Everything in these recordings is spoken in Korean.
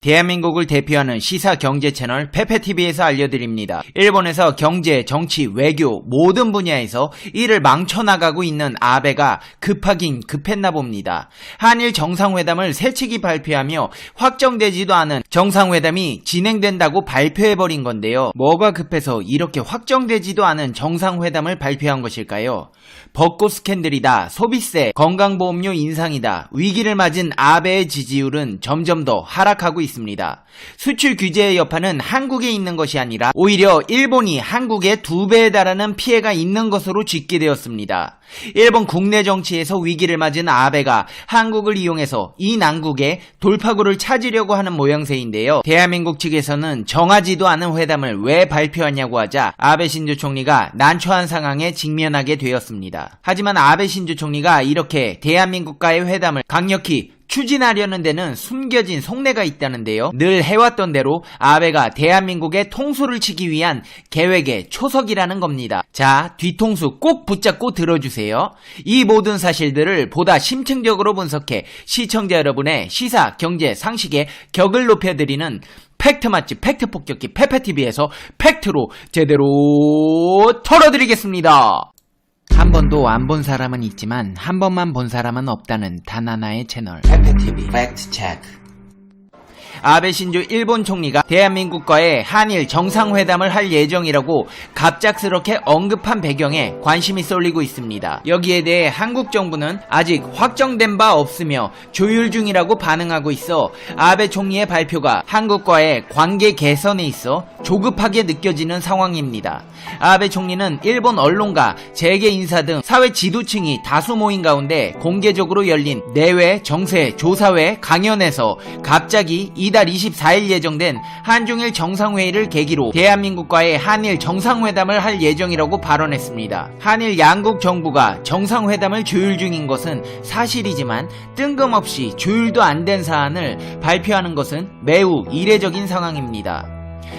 대한민국을 대표하는 시사 경제 채널 페페TV에서 알려드립니다. 일본에서 경제, 정치, 외교 모든 분야에서 이를 망쳐나가고 있는 아베가 급하긴 급했나 봅니다. 한일 정상회담을 새치기 발표하며 확정되지도 않은 정상회담이 진행된다고 발표해버린 건데요. 뭐가 급해서 이렇게 확정되지도 않은 정상회담을 발표한 것일까요? 벚꽃 스캔들이다, 소비세, 건강보험료 인상이다, 위기를 맞은 아베의 지지율은 점점 더 하락하고 있습니다. 수출 규제의 여파는 한국에 있는 것이 아니라 오히려 일본이 한국에 2배에 달하는 피해가 있는 것으로 집계되었습니다. 일본 국내 정치에서 위기를 맞은 아베가 한국을 이용해서 이 난국에 돌파구를 찾으려고 하는 모양새인데요. 대한민국 측에서는 정하지도 않은 회담을 왜 발표하냐고 하자 아베 신조 총리가 난처한 상황에 직면하게 되었습니다. 하지만 아베 신조 총리가 이렇게 대한민국과의 회담을 강력히 추진하려는 데는 숨겨진 속내가 있다는데요. 늘 해왔던 대로 아베가 대한민국의 통수를 치기 위한 계획의 초석이라는 겁니다. 자, 뒤통수 꼭 붙잡고 들어주세요. 이 모든 사실들을 보다 심층적으로 분석해 시청자 여러분의 시사, 경제, 상식의 격을 높여드리는 팩트 맛집, 팩트 폭격기 페페TV에서 팩트로 제대로 털어드리겠습니다. 한 번도 안 본 사람은 있지만 한 번만 본 사람은 없다는 단 하나의 채널 페페TV 팩트 체크. 아베 신조 일본 총리가 대한민국과의 한일 정상회담을 할 예정이라고 갑작스럽게 언급한 배경에 관심이 쏠리고 있습니다. 여기에 대해 한국 정부는 아직 확정된 바 없으며 조율 중이라고 반응하고 있어 아베 총리의 발표가 한국과의 관계 개선에 있어 조급하게 느껴지는 상황입니다. 아베 총리는 일본 언론과 재계 인사 등 사회 지도층이 다수 모인 가운데 공개적으로 열린 내외 정세 조사회 강연에서 갑자기 이달 24일 예정된 한중일 정상회의를 계기로 대한민국과의 한일 정상회담을 할 예정이라고 발언했습니다. 한일 양국 정부가 정상회담을 조율 중인 것은 사실이지만 뜬금없이 조율도 안 된 사안을 발표하는 것은 매우 이례적인 상황입니다.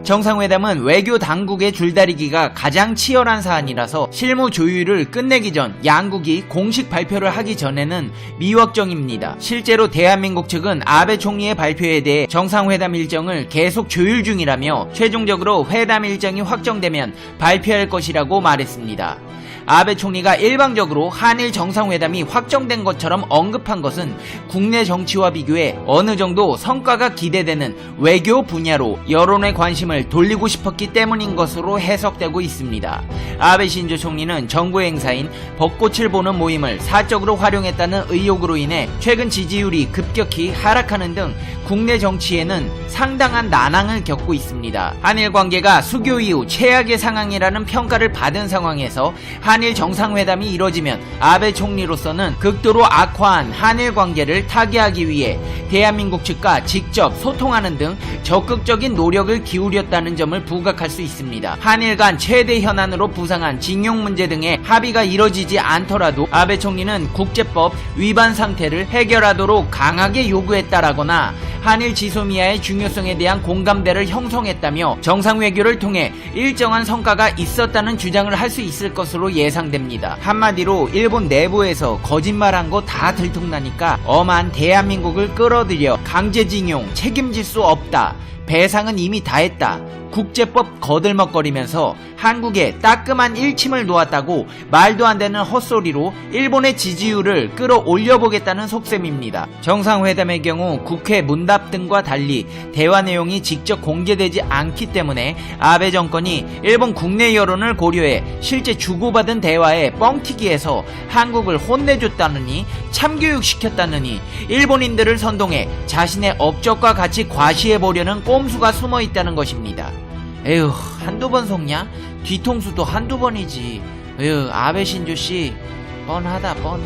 정상회담은 외교 당국의 줄다리기가 가장 치열한 사안이라서 실무 조율을 끝내기 전 양국이 공식 발표를 하기 전에는 미확정입니다. 실제로 대한민국 측은 아베 총리의 발표에 대해 정상회담 일정을 계속 조율 중이라며 최종적으로 회담 일정이 확정되면 발표할 것이라고 말했습니다. 아베 총리가 일방적으로 한일 정상회담이 확정된 것처럼 언급한 것은 국내 정치와 비교해 어느 정도 성과가 기대되는 외교 분야로 여론의 관심을 돌리고 싶었기 때문인 것으로 해석되고 있습니다. 아베 신조 총리는 정부 행사인 벚꽃을 보는 모임을 사적으로 활용했다는 의혹으로 인해 최근 지지율이 급격히 하락하는 등 국내 정치에는 상당한 난항을 겪고 있습니다. 한일 관계가 수교 이후 최악의 상황이라는 평가를 받은 상황에서 한일 정상회담이 이뤄지면 아베 총리로서는 극도로 악화한 한일 관계를 타개하기 위해 대한민국 측과 직접 소통하는 등 적극적인 노력을 기울였다는 점을 부각할 수 있습니다. 한일 간 최대 현안으로 부상한 징용 문제 등의 합의가 이뤄지지 않더라도 아베 총리는 국제법 위반 상태를 해결하도록 강하게 요구했다라거나 한일 지소미아의 중요성에 대한 공감대를 형성했다며 정상외교를 통해 일정한 성과가 있었다는 주장을 할 수 있을 것으로 예상됩니다. 한마디로 일본 내부에서 거짓말한 거 다 들통나니까 엄한 대한민국을 끌어들여 강제징용 책임질 수 없다. 배상은 이미 다 했다. 국제법 거들먹거리면서 한국에 따끔한 일침을 놓았다고 말도 안 되는 헛소리로 일본의 지지율을 끌어올려보겠다는 속셈입니다. 정상회담의 경우 국회 문답 등과 달리 대화 내용이 직접 공개되지 않기 때문에 아베 정권이 일본 국내 여론을 고려해 실제 주고받은 대화에 뻥튀기해서 한국을 혼내줬다느니 참교육시켰다느니 일본인들을 선동해 자신의 업적과 같이 과시해보려는 꼼수가 숨어있다는 것입니다. 에휴, 한두 번 속냐? 뒤통수도 한두 번이지. 에휴, 아베 신조씨 뻔하다 뻔해.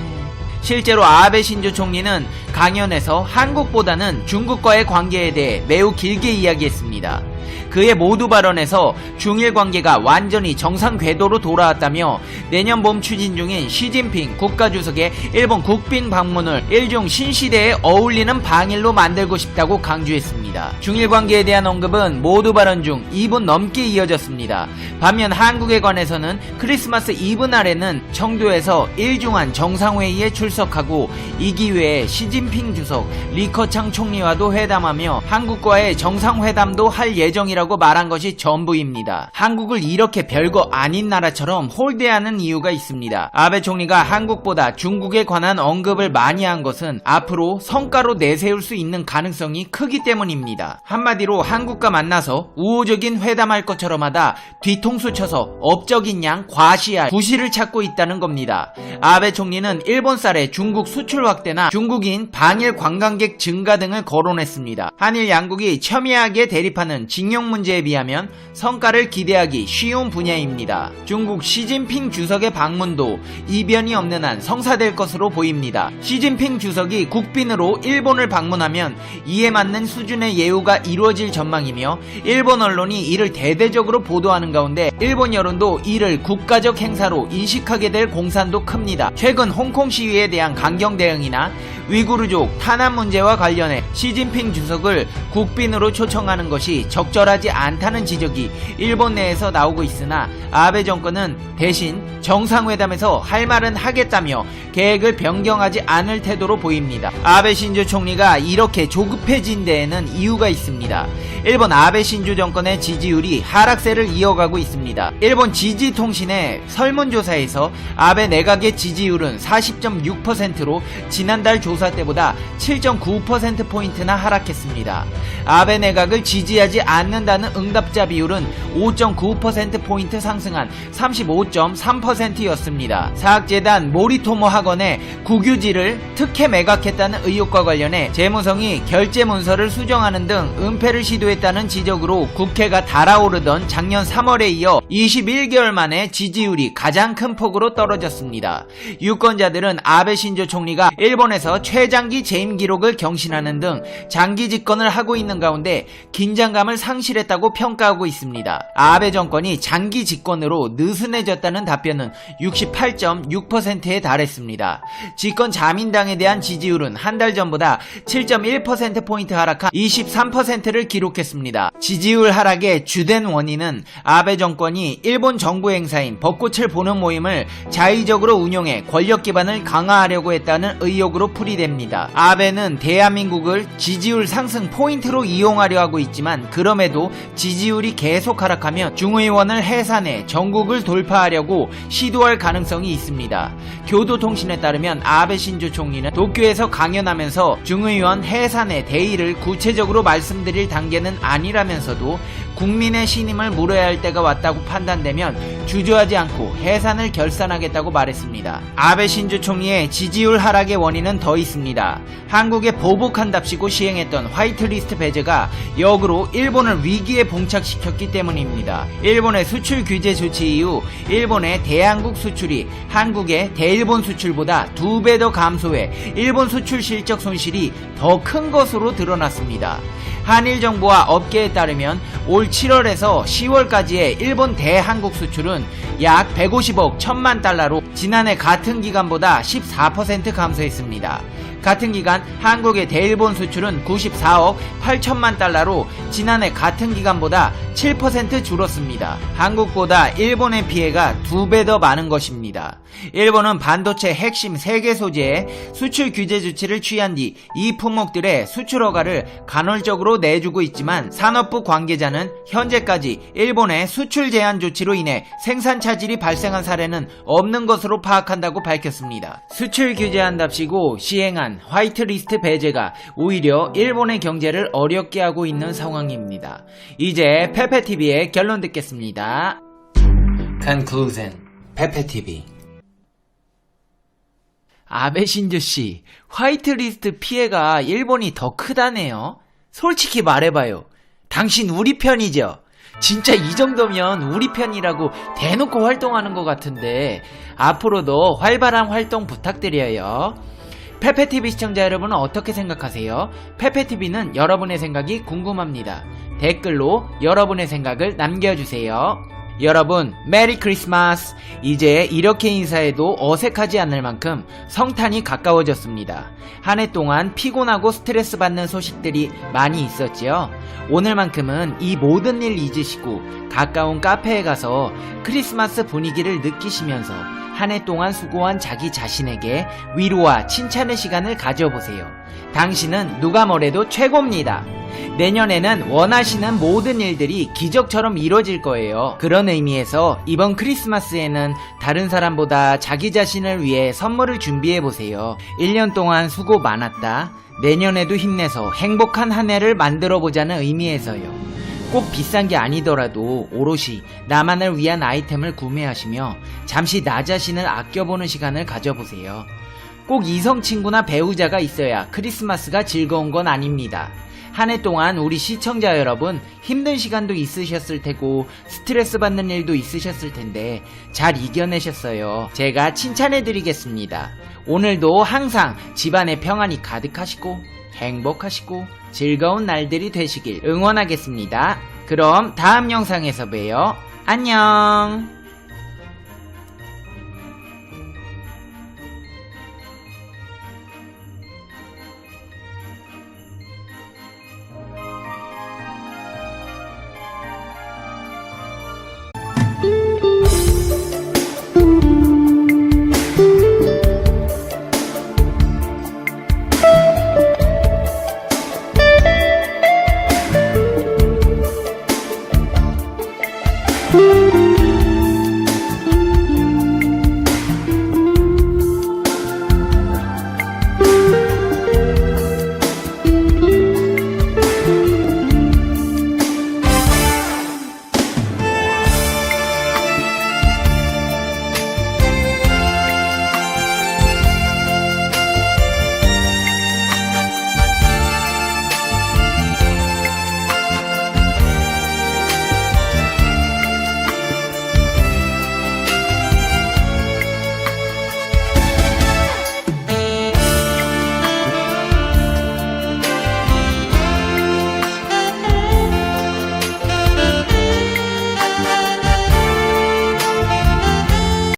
실제로 아베 신조 총리는 강연에서 한국보다는 중국과의 관계에 대해 매우 길게 이야기했습니다. 그의 모두 발언에서 중일 관계가 완전히 정상 궤도로 돌아왔다며 내년 봄 추진 중인 시진핑 국가주석의 일본 국빈 방문을 일종 신시대에 어울리는 방일로 만들고 싶다고 강조했습니다. 중일 관계에 대한 언급은 모두 발언 중 2분 넘게 이어졌습니다. 반면 한국에 관해서는 크리스마스 이브 날에는 청도에서 일중한 정상회의에 출석하고 이 기회에 시진핑 주석, 리커창 총리와도 회담하며 한국과의 정상회담도 할 예정이라고 말한 것이 전부입니다. 한국을 이렇게 별거 아닌 나라처럼 홀대하는 이유가 있습니다. 아베 총리가 한국보다 중국에 관한 언급을 많이 한 것은 앞으로 성과로 내세울 수 있는 가능성이 크기 때문입니다. 한마디로 한국과 만나서 우호적인 회담할 것처럼 하다 뒤통수 쳐서 업적인 양 과시할 구실을 찾고 있다는 겁니다. 아베 총리는 일본 쌀의 중국 수출 확대나 중국인 방일 관광객 증가 등을 거론했습니다. 한일 양국이 첨예하게 대립하는 징용 문제에 비하면 성과를 기대하기 쉬운 분야입니다. 중국 시진핑 주석의 방문도 이변이 없는 한 성사될 것으로 보입니다. 시진핑 주석이 국빈으로 일본을 방문하면 이에 맞는 수준의 예우가 이루어질 전망이며 일본 언론이 이를 대대적으로 보도하는 가운데 일본 여론도 이를 국가적 행사로 인식하게 될 공산도 큽니다. 최근 홍콩 시위에 대한 강경 대응이나 위구르족 탄압 문제와 관련해 시진핑 주석을 국빈으로 초청하는 것이 적절하지 않다는 지적이 일본 내에서 나오고 있으나 아베 정권은 대신 정상회담에서 할 말은 하겠다며 계획을 변경하지 않을 태도로 보입니다. 아베 신조 총리가 이렇게 조급해진 데에는 이유가 있습니다. 일본 아베 신조 정권의 지지율이 하락세를 이어가고 있습니다. 일본 지지통신의 설문조사에서 아베 내각의 지지율은 40.6%로 지난달 조사 때보다 7.9%포인트나 하락했습니다. 아베 내각을 지지하지 않는다는 응답자 비율은 5.9%포인트 상승한 35.3%였습니다. 사학재단 모리토모 학원의 국유지를 특혜 매각했다는 의혹과 관련해 재무성이 결제 문서를 수정하는 등 은폐를 시도했다는 지적으로 국회가 달아오르던 작년 3월에 이어 21개월 만에 지지율이 가장 큰 폭으로 떨어졌습니다. 유권자들은 아베 신조 총리가 일본에서 최장기 재임 기록을 경신하는 등 장기 집권을 하고 있는 가운데 긴장감을 상실했다고 평가하고 있습니다. 아베 정권이 장기 집권으로 느슨해졌다는 답변은 68.6%에 달했습니다. 집권 자민당에 대한 지지율은 한 달 전보다 7.1%포인트 하락한 23%를 기록했습니다. 지지율 하락의 주된 원인은 아베 정권이 일본 정부 행사인 벚꽃을 보는 모임을 자의적으로 운용해 권력 기반을 강화하려고 했다는 의혹으로 풀이됩니다. 아베는 대한민국을 지지율 상승 포인트로 이용하려 하고 있지만 그럼에도 지지율이 계속 하락하면 중의원을 해산해 전국을 돌파하려고 시도할 가능성이 있습니다. 교도통신에 따르면 아베 신조 총리는 도쿄에서 강연하면서 중의원 해산의 대의를 구체적으로 말씀드릴 단계는 아니라면서도 국민의 신임을 물어야 할 때가 왔다고 판단되면 주저하지 않고 해산을 결산하겠다고 말했습니다. 아베 신조 총리의 지지율 하락의 원인은 더 있습니다. 한국에 보복한답시고 시행했던 화이트리스트 배제가 역으로 일본을 위기에 봉착시켰기 때문입니다. 일본의 수출 규제 조치 이후 일본의 대한국 수출이 한국의 대일본 수출보다 2배 더 감소해 일본 수출 실적 손실이 더 큰 것으로 드러났습니다. 한일 정부와 업계에 따르면 올 7월에서 10월까지의 일본 대한국 수출은 약 150억 1000만 달러로 지난해 같은 기간보다 14% 감소했습니다. 같은 기간 한국의 대일본 수출은 94억 8천만 달러로 지난해 같은 기간보다 7% 줄었습니다. 한국보다 일본의 피해가 2배 더 많은 것입니다. 일본은 반도체 핵심 3개 소재에 수출 규제 조치를 취한 뒤 이 품목들의 수출 허가를 간헐적으로 내주고 있지만 산업부 관계자는 현재까지 일본의 수출 제한 조치로 인해 생산 차질이 발생한 사례는 없는 것으로 파악한다고 밝혔습니다. 수출 규제한답시고 시행한 화이트리스트 배제가 오히려 일본의 경제를 어렵게 하고 있는 상황입니다. 이제 페페TV의 결론 듣겠습니다. Conclusion. 페페TV. 아베 신조씨, 화이트리스트 피해가 일본이 더 크다네요. 솔직히 말해봐요. 당신 우리 편이죠? 진짜 이 정도면 우리 편이라고 대놓고 활동하는 것 같은데 앞으로도 활발한 활동 부탁드려요. 페페TV 시청자 여러분은 어떻게 생각하세요? 페페TV는 여러분의 생각이 궁금합니다. 댓글로 여러분의 생각을 남겨주세요. 여러분, 메리 크리스마스! 이제 이렇게 인사해도 어색하지 않을 만큼 성탄이 가까워졌습니다. 한 해 동안 피곤하고 스트레스 받는 소식들이 많이 있었지요. 오늘만큼은 이 모든 일 잊으시고 가까운 카페에 가서 크리스마스 분위기를 느끼시면서 한 해 동안 수고한 자기 자신에게 위로와 칭찬의 시간을 가져보세요. 당신은 누가 뭐래도 최고입니다. 내년에는 원하시는 모든 일들이 기적처럼 이루어질 거예요. 그런 의미에서 이번 크리스마스에는 다른 사람보다 자기 자신을 위해 선물을 준비해보세요. 1년 동안 수고 많았다. 내년에도 힘내서 행복한 한 해를 만들어보자는 의미에서요. 꼭 비싼 게 아니더라도 오롯이 나만을 위한 아이템을 구매하시며 잠시 나 자신을 아껴보는 시간을 가져보세요. 꼭 이성 친구나 배우자가 있어야 크리스마스가 즐거운 건 아닙니다. 한 해 동안 우리 시청자 여러분 힘든 시간도 있으셨을 테고 스트레스 받는 일도 있으셨을 텐데 잘 이겨내셨어요. 제가 칭찬해 드리겠습니다. 오늘도 항상 집안에 평안이 가득하시고 행복하시고 즐거운 날들이 되시길 응원하겠습니다. 그럼 다음 영상에서 봬요. 안녕. you.